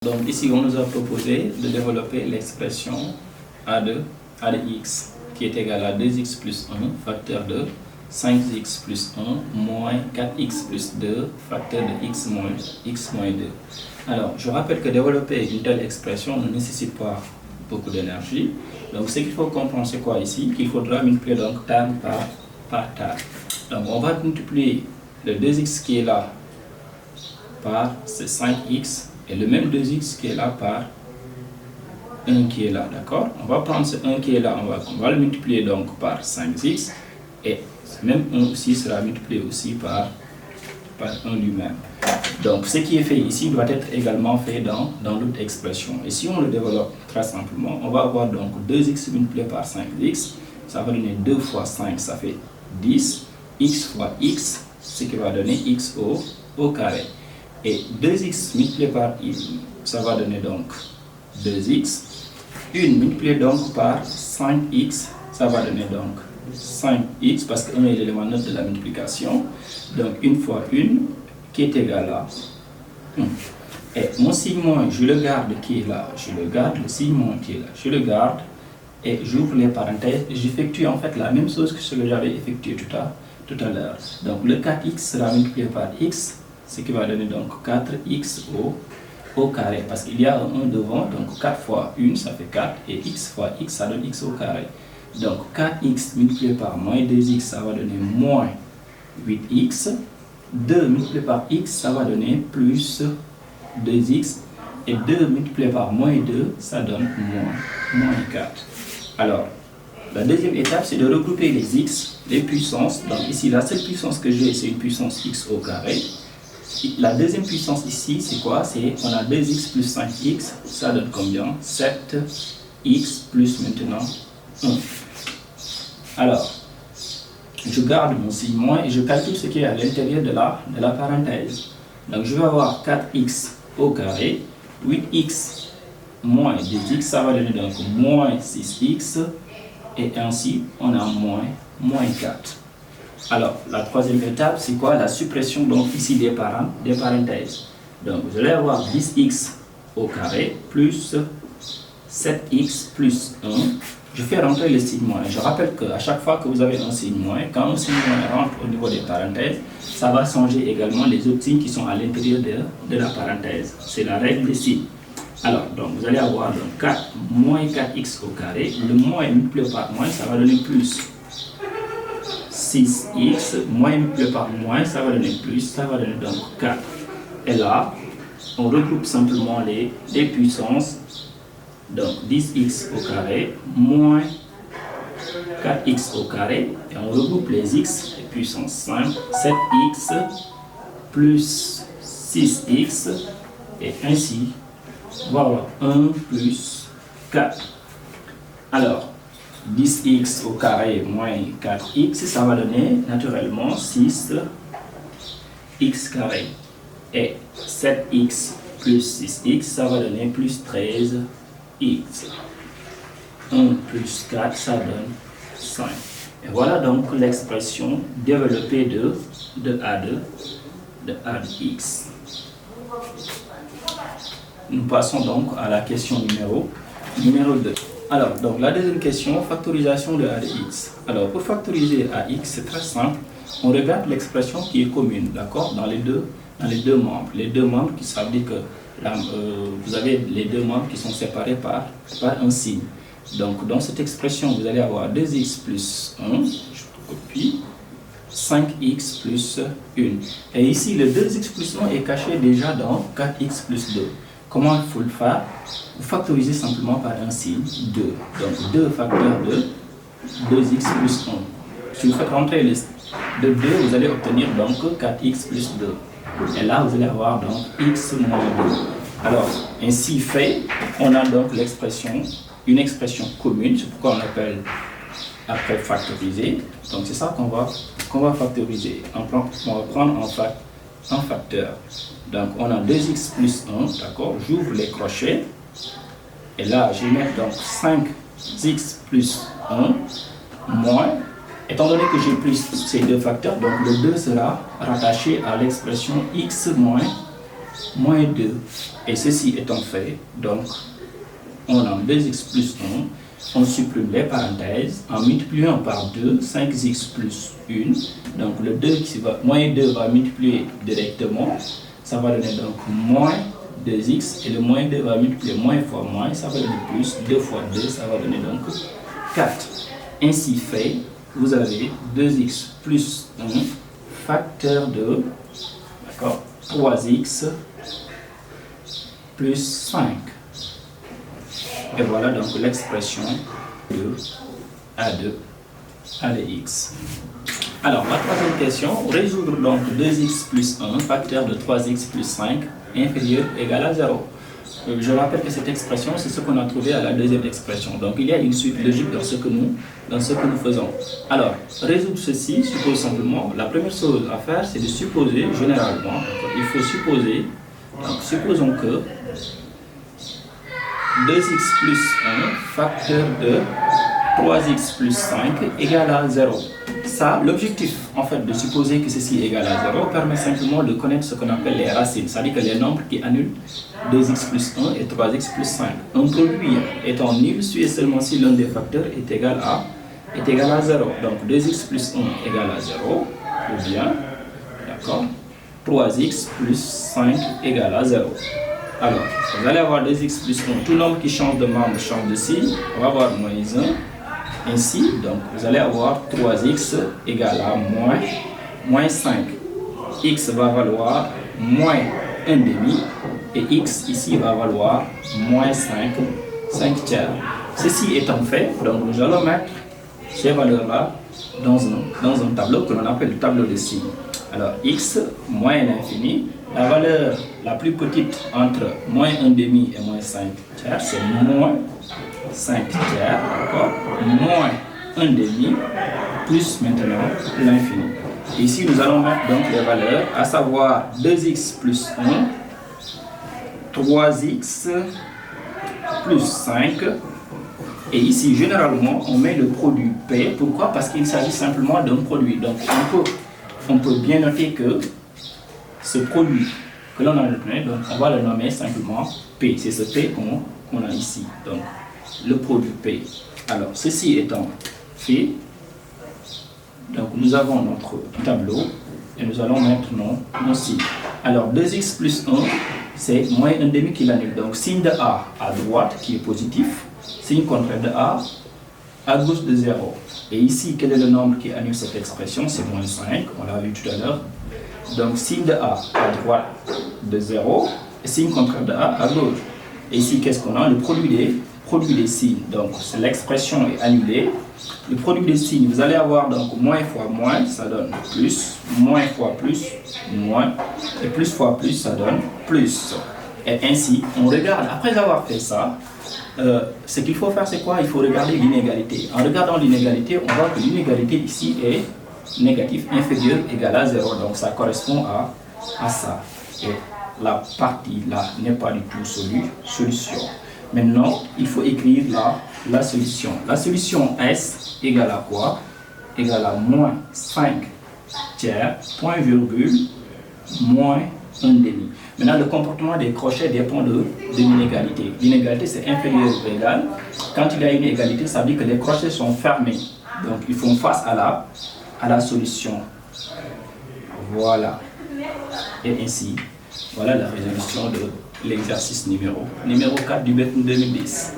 Donc ici, on nous a proposé de développer l'expression a de x qui est égal à 2x plus 1 facteur de 5x plus 1 moins 4x plus 2 facteur de x moins 2. Alors, je rappelle que développer une telle expression ne nécessite pas beaucoup d'énergie. Donc, ce qu'il faut comprendre, c'est quoi ici? Qu'il faudra multiplier donc table par table. Donc, on va multiplier le 2x qui est là par ce 5x et le même 2x qui est là par 1 qui est là, d'accord? On va prendre ce 1 qui est là, on va le multiplier donc par 5x et ce même 1 aussi sera multiplié aussi par 1 lui-même. Donc ce qui est fait ici doit être également fait dans l'autre expression. Et si on le développe très simplement, on va avoir donc 2x multiplié par 5x, ça va donner 2 fois 5, ça fait 10, x fois x, ce qui va donner x au carré. Et 2x multiplié par x, ça va donner donc 2x. 1 multiplié donc par 5x, ça va donner donc 5x, parce que 1 est l'élément neutre de la multiplication. Donc 1 fois 1, qui est égal à 1. Et mon signe moins, je le garde qui est là, je le garde, le signe moins qui est là, je le garde. Et j'ouvre les parenthèses, j'effectue en fait la même chose que ce que j'avais effectué tout à l'heure. Donc le 4x sera multiplié par x, ce qui va donner donc 4x au carré, parce qu'il y a un 1 devant, donc 4 fois 1, ça fait 4, et x fois x, ça donne x au carré. Donc 4x multiplié par moins 2x, ça va donner moins 8x. 2 multiplié par x, ça va donner plus 2x. Et 2 multiplié par moins 2, ça donne moins 4. Alors, la deuxième étape, c'est de regrouper les x, les puissances. Donc ici, la seule puissance que j'ai, c'est une puissance x au carré. La deuxième puissance ici, c'est quoi? C'est on a 2x plus 5x, ça donne combien? 7x plus maintenant 1. Alors, je garde mon signe moins et je calcule ce qui est à l'intérieur de la parenthèse. Donc je vais avoir 4x au carré, 8x moins 2x, ça va donner donc moins 6x, et ainsi on a moins 4. Alors, la troisième étape, c'est quoi? La suppression donc ici des parenthèses. Donc, vous allez avoir 10x au carré plus 7x plus 1. Je fais rentrer le signe moins. Je rappelle qu'à chaque fois que vous avez un signe moins, quand un signe moins rentre au niveau des parenthèses, ça va changer également les autres signes qui sont à l'intérieur de la parenthèse. C'est la règle des signes. Alors, donc, vous allez avoir donc 4 moins 4x au carré. Le moins multiplié par moins, ça va donner plus 6x, moins multiplié par moins, ça va donner plus, ça va donner donc 4. Et là, on regroupe simplement les puissances. Donc 10x au carré, moins 4x au carré, et on regroupe les x, les puissances simples, 7x plus 6x, et ainsi, voilà, 1 plus 4. Alors, 10x au carré moins 4x, ça va donner naturellement 6x carré. Et 7x plus 6x, ça va donner plus 13x. 1 plus 4, ça donne 5. Et voilà donc l'expression développée de a de x. Nous passons donc à la question numéro 2. Alors, donc la deuxième question, factorisation de a de x. Alors, pour factoriser ax, c'est très simple. On regarde l'expression qui est commune, d'accord, dans les deux membres. Les deux membres, ça veut dire que vous avez les deux membres qui sont séparés par un signe. Donc, dans cette expression, vous allez avoir 2x plus 1, je copie, 5x plus 1. Et ici, le 2x plus 1 est caché déjà dans 4x plus 2. Comment il faut le faire? Vous factorisez simplement par un signe 2. Donc 2 facteur de 2x plus 1. Si vous faites rentrer le 2, vous allez obtenir donc 4x plus 2. Et là, vous allez avoir donc x moins 2. Alors, ainsi fait, on a donc une expression commune. C'est pourquoi on appelle après factoriser. Donc c'est ça qu'on va factoriser. On va prendre en facteur. Donc on a 2x plus 1, d'accord? J'ouvre les crochets. Et là, je vais mettre donc 5x plus 1 moins. Étant donné que j'ai plus ces deux facteurs, donc le 2 sera rattaché à l'expression x moins moins 2. Et ceci étant fait, donc, on a 2x plus 1. On supprime les parenthèses en multipliant par 2, 5x plus 1. Donc, le 2 qui va, moins 2 va multiplier directement. Ça va donner donc moins 2x. Et le moins 2 va multiplier moins fois moins. Ça va donner plus. 2 fois 2, ça va donner donc 4. Ainsi fait, vous avez 2x plus 1 facteur de 3x plus 5. Et voilà donc l'expression de A2 ADX. Alors, la troisième question, résoudre donc 2x plus 1 facteur de 3x plus 5 inférieur ou égal à 0. Je rappelle que cette expression, c'est ce qu'on a trouvé à la deuxième expression. Donc, il y a une suite logique dans ce que nous faisons. Alors, résoudre ceci suppose simplement, la première chose à faire, c'est de supposer, généralement, il faut supposer, donc supposons que 2x plus 1 facteur de 3x plus 5 égale à 0. Ça, l'objectif en fait de supposer que ceci est égal à 0 permet simplement de connaître ce qu'on appelle les racines, c'est-à-dire que les nombres qui annulent 2x plus 1 et 3x plus 5. Un produit étant nul si et seulement si l'un des facteurs est égal à 0. Donc 2x plus 1 égale à 0, ou bien, d'accord, 3x plus 5 égale à 0. Alors, vous allez avoir 2x plus 1, tout nombre qui change de membre change de signe, on va avoir moins 1. Ainsi, donc, vous allez avoir 3x égale à moins 5. X va valoir moins 1 demi et x ici va valoir moins 5 tiers. Ceci étant fait, donc nous allons mettre ces valeurs-là dans un tableau que l'on appelle le tableau de signes. Alors, x moins l'infini, la valeur la plus petite entre moins 1 demi et moins 5 tiers, c'est moins 5 tiers, d'accord, moins 1 demi, plus maintenant l'infini. Ici, nous allons mettre donc les valeurs, à savoir 2x plus 1, 3x plus 5, et ici, généralement, on met le produit P. Pourquoi? Parce qu'il s'agit simplement d'un produit. Donc, on peut bien noter que ce produit que l'on a donné, donc on va le nommer simplement P. C'est ce P qu'on a ici. Donc, le produit P. Alors, ceci étant fait, donc nous avons notre tableau et nous allons mettre nos signes. Alors, 2x plus 1, c'est moins 1 demi qui l'annule. Donc, signe de A à droite qui est positif, signe contraire de A à gauche de 0. Et ici, quel est le nombre qui annule cette expression? C'est moins 5, on l'a vu tout à l'heure. Donc, signe de A à droite de 0 et signe contraire de A à gauche. Et ici, qu'est-ce qu'on a? Le produit des signes. Donc, l'expression est annulée. Le produit des signes, vous allez avoir donc moins fois moins, ça donne plus. Moins fois plus, moins. Et plus fois plus, ça donne plus. Et ainsi, on regarde, après avoir fait ça, ce qu'il faut faire, c'est quoi? Il faut regarder l'inégalité. En regardant l'inégalité, on voit que l'inégalité ici est négatif inférieur égal à 0. Donc, ça correspond à ça. Et la partie là n'est pas du tout solution. Maintenant, il faut écrire la solution. La solution S égale à quoi? Égale à moins 5 tiers, point virgule, moins 1 demi. Maintenant, le comportement des crochets dépend de l'inégalité. L'inégalité, c'est inférieur ou égal. Quand il y a une égalité, ça veut dire que les crochets sont fermés. Donc, ils font face à la solution. Voilà. Et ainsi, voilà la résolution de l'exercice numéro 4 du BEP 2010.